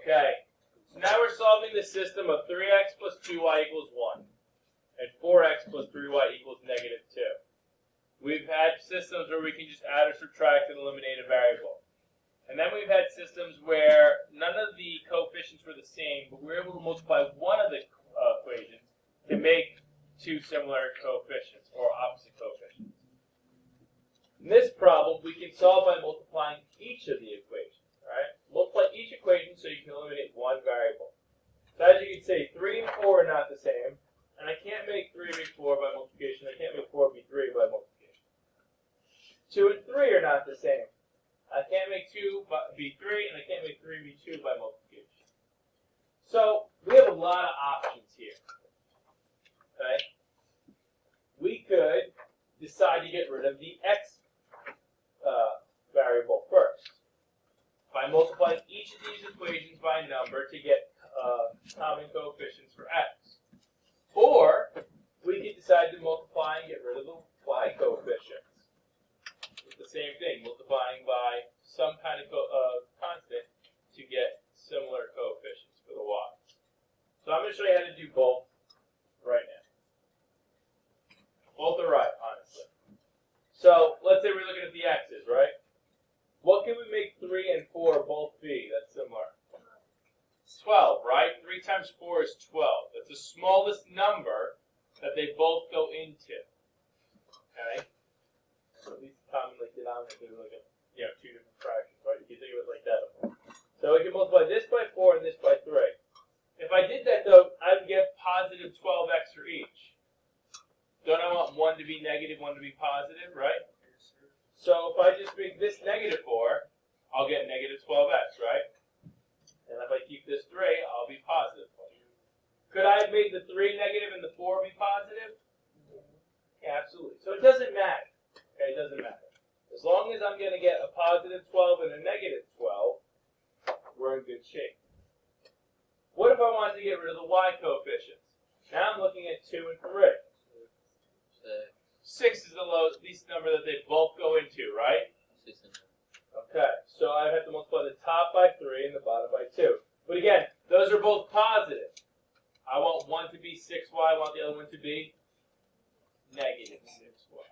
Okay, so now we're solving the system of 3x plus 2y equals 1 and 4x plus 3y equals negative 2. We've had systems where we can just add or subtract and eliminate a variable. And then we've had systems where none of the coefficients were the same, but we were able to multiply one of the equations to make two similar coefficients or opposite coefficients. In this problem, we can solve by multiplying each of the equations. Right? Multiply each equation so you can eliminate one variable. So as you can see, 3 and 4 are not the same, and I can't make 3 be 4 by multiplication. I can't make 4 be 3 by multiplication. 2 and 3 are not the same. I can't make 2 be 3, and I can't make 3 be 2 by multiplication. So we have a lot of options here. Okay? We could decide to get rid of the x variable first by multiplying each of these equations by a number to get common coefficients for x. Or we could decide to multiply and get rid of the y coefficients. It's the same thing, multiplying by some kind of constant to get similar coefficients for the y's. So I'm going to show you how to do both right now. Both are right, honestly. So let's say we're looking at the x's, right? What can we make 3 and 4 both be that's similar? 12, right? 3 times 4 is 12. That's the smallest number that they both go into. Okay? So these commonly denominated are like two different fractions, right? You can think of it like that. So we can multiply this by 4 and this by 3. If I did that, though, I would get positive 12x for each. Don't I want one to be negative, one to be positive, right? So if I just make this negative 4, I'll get negative 12x, right? And if I keep this 3, I'll be positive 4. Could I have made the 3 negative and the 4 be positive? Yeah, absolutely. So it doesn't matter. Okay, it doesn't matter. As long as I'm going to get a positive 12 and a negative 12, we're in good shape. What if I wanted to get rid of the y coefficients? Now I'm looking at 2 and 3. 6 is the least number that they both go into, right? Okay, so I have to multiply the top by 3 and the bottom by 2. But again, those are both positive. I want one to be 6y, I want the other one to be negative 6y.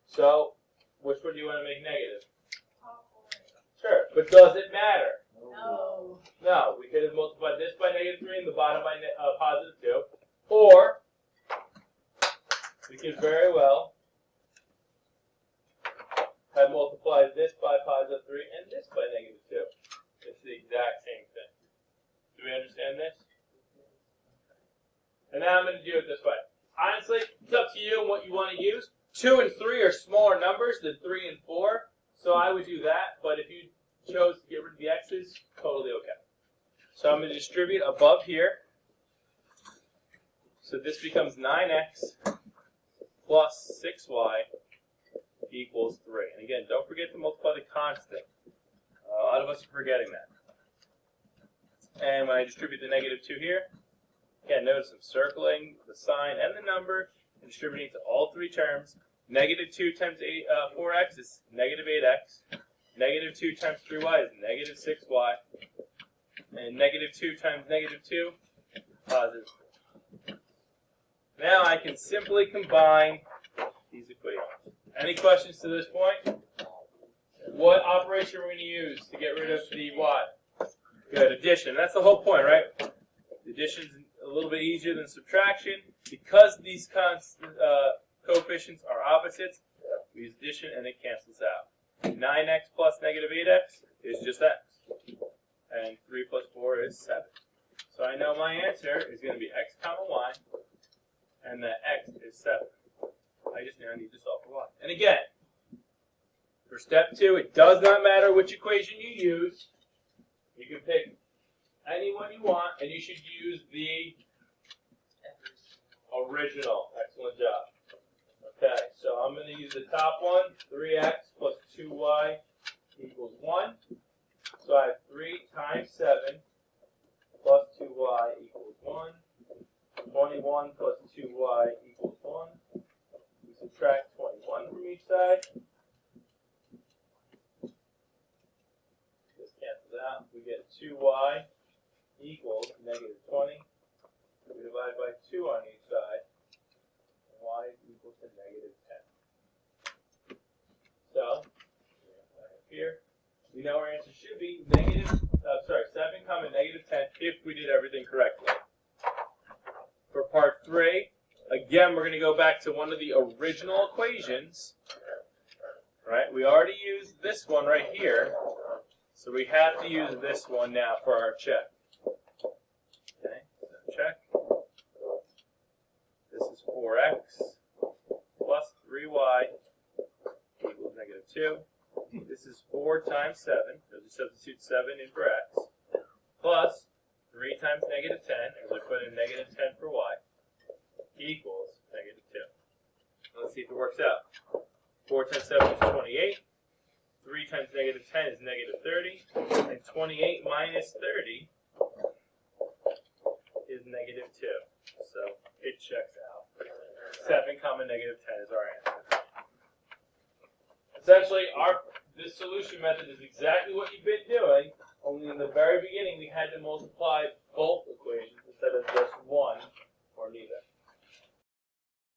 So, which one do you want to make negative? Sure, but does it matter? No. No, we could have multiplied this by negative 3 and the bottom by positive 2. Or, we could very well have multiplied this by positive 3 and this by negative 2. It's the exact same thing. Do we understand this? And now I'm going to do it this way. Honestly, it's up to you and what you want to use. 2 and 3 are smaller numbers than 3 and 4, so I would do that. But if you chose to get rid of the x's, totally okay. So I'm going to distribute above here. So this becomes 9x plus 6y equals 3. And again, don't forget to multiply the constant. A lot of us are forgetting that. And when I distribute the negative 2 here, again, notice I'm circling the sign and the number and distributing to all three terms. Negative 2 times 4x is negative 8x. Negative 2 times 3y is negative 6y. And negative 2 times negative 2, positive 4. Now I can simply combine these equations. Any questions to this point? What operation are we going to use to get rid of the y? Good, addition. That's the whole point, right? Addition is a little bit easier than subtraction. Because these coefficients are opposites, we use addition and it cancels out. 9x plus negative 8x is just x. And 3 plus 4 is 7. So I know my answer is going to be x comma y, and that x is 7. I just now need to solve for y. And again, for step 2, it does not matter which equation you use. You can pick any one you want, and you should use the original. Excellent job. Okay, so I'm going to use the top one, 3x plus 2y equals 1. So I have 3 times 7 plus 2y equals 1. 21 plus 2y equals 1. We subtract 21 from each side. This cancels out. We get 2y equals negative 20. We divide by 2 on each side. And y is equal to negative 10. So, here, we know our answer should be 7 comma negative 10 if we did everything correctly. For part 3, again, we're going to go back to one of the original equations. Right? We already used this one right here, so we have to use this one now for our check. Okay, so check. This is 4x plus 3y equals negative 2. This is 4 times 7, because we substitute 7 in for x, plus 3 times negative 10, as we put in negative 10 for y, equals negative 2. Let's see if it works out. 4 times 7 is 28. 3 times negative 10 is negative 30. And 28 minus 30 is negative 2. So it checks out. 7 comma negative 10 is our answer. Essentially, this solution method is exactly what you've been doing, only in the very beginning we had to multiply